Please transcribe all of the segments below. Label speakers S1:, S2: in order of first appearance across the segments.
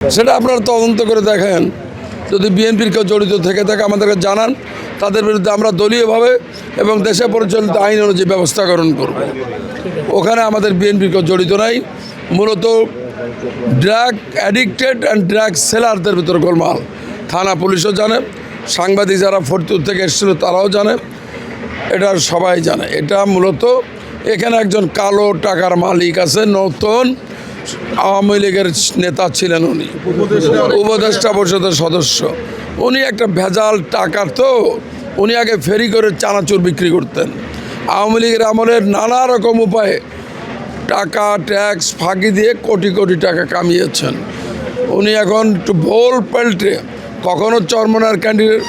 S1: সেটা আপনারা তদন্ত করে দেখেন, যদি বিএনপির কেউ জড়িত থেকে থাকে আমাদেরকে জানান, তাদের বিরুদ্ধে আমরা দলীয়ভাবে এবং দেশে পরিচালিত আইন অনুযায়ী ব্যবস্থা গ্রহণ করব। ওখানে আমাদের বিএনপির কেউ জড়িত নাই, মূলত ড্রাগ অ্যাডিক্টেড অ্যান্ড ড্রাগ সেলারদের ভিতরে গোলমাল। থানা পুলিশও জানে, সাংবাদিক যারা ফরিদপুর থেকে এসেছিল তারাও জানে, এটা সবাই জানে। এটা মূলত এখানে একজন কালো টাকার মালিক আছে, নতুন আওয়ামী লীগের নেতা ছিলেন, উনি উপদেষ্টা পরিষদের সদস্য। উনি একটা ভেজাল টাকার, তো উনি আগে ফেরি করে চানাচুর বিক্রি করতেন। আওয়ামী লীগের আমলের নানা রকম উপায়ে টাকা ট্যাক্স ফাঁকি দিয়ে কোটি কোটি টাকা কামিয়েছেন। উনি এখন একটু ভোল পাল্টে কখনো চরমনার ক্যান্ডিডেট,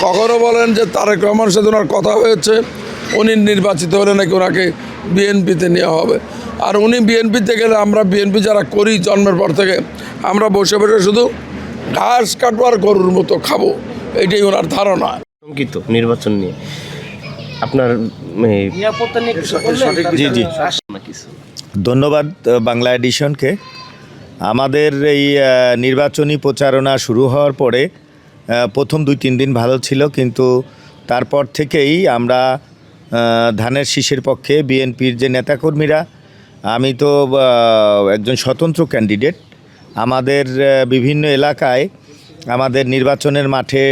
S1: কখনো বলেন যে তারেক রহমানের সাথে ওনার কথা হয়েছে, উনি নির্বাচিত হলে নাকি ওনাকে বিএনপিতে নেওয়া হবে। আর উনি বিএনপিতে গেলে আমরা বিএনপি যারা করি জন্মের পর থেকে, আমরা বসে বসে শুধু ঘাস কাটবার গরুর মতো খাবো, এটাই ওনার ধারণা।
S2: শঙ্কিত নির্বাচন নিয়ে আপনার নিরাপত্তা নিয়ে জি জি
S3: ধন্যবাদ বাংলা এডিশনকে। আমাদের এই নির্বাচনী প্রচারণা শুরু হওয়ার পরে প্রথম 2-3 দিন ভালো ছিল, কিন্তু তারপর থেকেই আমরা ধানের শীষের পক্ষে বিএনপির যে নেতাকর্মীরা, আমি তো একজন স্বতন্ত্র ক্যান্ডিডেট, আমাদের বিভিন্ন এলাকায় আমাদের নির্বাচনের মাঠে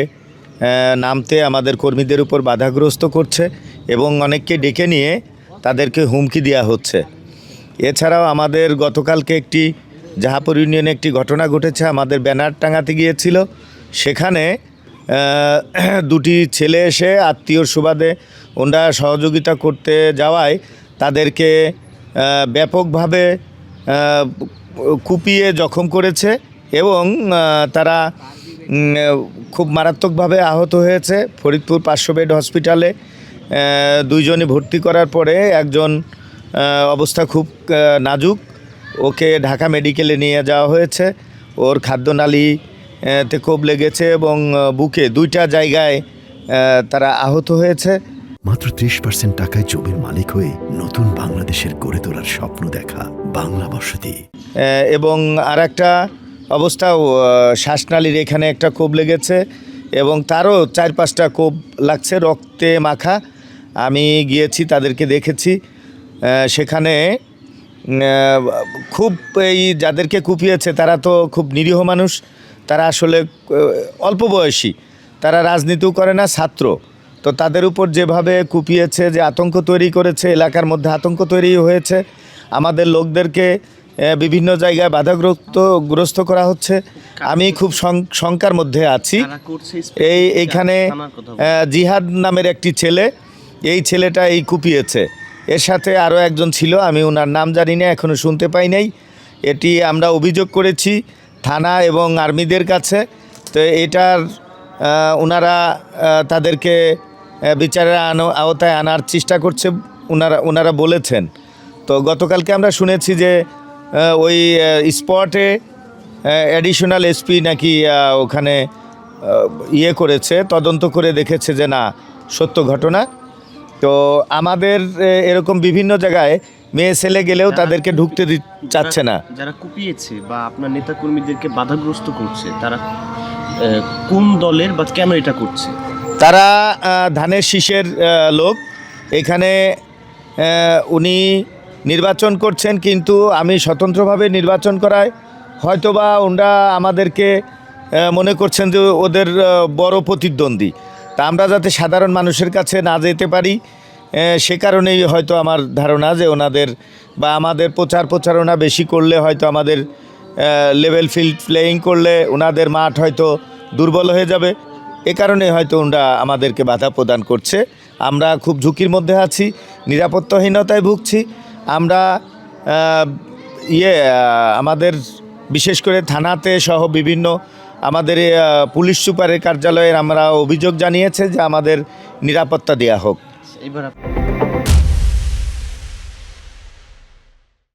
S3: নামতে আমাদের কর্মীদের উপর বাধাগ্রস্ত করছে এবং অনেককে ডেকে নিয়ে তাদেরকে হুমকি দেওয়া হচ্ছে। এছাড়াও আমাদের গতকালকে একটি জাহাপুর ইউনিয়নে একটি ঘটনা ঘটেছে। আমাদের ব্যানার টাঙাতে গিয়েছিল, সেখানে 2টি ছেলে এসে আত্মীয়র সুবাদে ওনারা সহযোগিতা করতে যাওয়ায় তাদেরকে ব্যাপকভাবে কুপিয়ে জখম করেছে এবং তারা খুব মারাত্মকভাবে আহত হয়েছে। ফরিদপুর 500 বেড হসপিটালে 2 জনই ভর্তি করার পরে একজন অবস্থা খুব নাজুক, ওকে ঢাকা মেডিকেলে নিয়ে যাওয়া হয়েছে। ওর খাদ্যনালীতে কোপ লেগেছে এবং বুকে 2টা জায়গায় তারা আহত হয়েছে।
S4: মাত্র 30% টাকায় জমির মালিক হয়ে নতুন বাংলাদেশের গড়ে তোলার স্বপ্ন দেখা বাংলা বসতি।
S3: এবং আর একটা অবস্থাও শ্বাসনালীর এখানে একটা কোপ লেগেছে এবং তারও 4-5টা কোপ লাগছে, রক্তে মাখা। আমি গিয়েছি, তাদেরকে দেখেছি। সেখানে খুব এই যাদেরকে কুপিয়েছে তারা তো খুব নিরীহ মানুষ, তারা আসলে অল্প বয়সী, তারা রাজনীতিও করে না, ছাত্র। তো তাদের উপর যেভাবে কুপিয়েছে, যে আতঙ্ক তৈরি করেছে, এলাকার মধ্যে আতঙ্ক তৈরি হয়েছে। আমাদের লোকদেরকে বিভিন্ন জায়গায় বাধাগ্রস্ত করা হচ্ছে। আমি খুব শঙ্কার মধ্যে আছি। এইখানে জিহাদ নামের একটি ছেলে, এই ছেলেটা এই কুপিয়েছে, এর সাথে আরও একজন ছিল, আমি ওনার নাম জানি না, এখনও শুনতে পাই নাই। এটি আমরা অভিযোগ করেছি থানা এবং আর্মিদের কাছে। তো এটার ওনারা তাদেরকে বিচারের আওতায় আনার চেষ্টা করছে ওনারা বলেছেন। তো গতকালকে আমরা শুনেছি যে ওই স্পটে অ্যাডিশনাল এসপি নাকি ওখানে করেছে, তদন্ত করে দেখেছে যে না, সত্য ঘটনা। তো আমাদের এরকম বিভিন্ন জায়গায় মেয়ে ছেলে গেলেও তাদেরকে ঢুকতে চাচ্ছে না।
S2: যারা কুপিয়েছে বা আপনার নেতাকর্মীদেরকে বাধাগ্রস্ত করছে, তারা কোন দলের বা কেন এটা করছে?
S3: তারা ধানের শীষের লোক। এখানে উনি নির্বাচন করছেন, কিন্তু আমি স্বতন্ত্রভাবে নির্বাচন করায় হয়তোবা ওনারা আমাদেরকে মনে করছেন যে ওদের বড় প্রতিদ্বন্দ্বী। তা আমরা যাতে সাধারণ মানুষের কাছে না যেতে পারি, সে কারণেই হয়তো আমার ধারণা যে ওনাদের বা আমাদের প্রচারণা বেশি করলে, হয়তো আমাদের লেভেল ফিল্ড প্লেয়িং করলে ওনাদের মাঠ হয়তো দুর্বল হয়ে যাবে, এ কারণে হয়তো ওনারা আমাদেরকে বাধা প্রদান করছে। আমরা খুব ঝুঁকির মধ্যে আছি, নিরাপত্তাহীনতায় ভুগছি। আমরা আমাদের বিশেষ করে থানাতে সহ বিভিন্ন আমাদের পুলিশ সুপারের কার্যালয়ের আমরা অভিযোগ জানিয়েছে যে আমাদের নিরাপত্তা দেওয়া হোক।
S2: এবার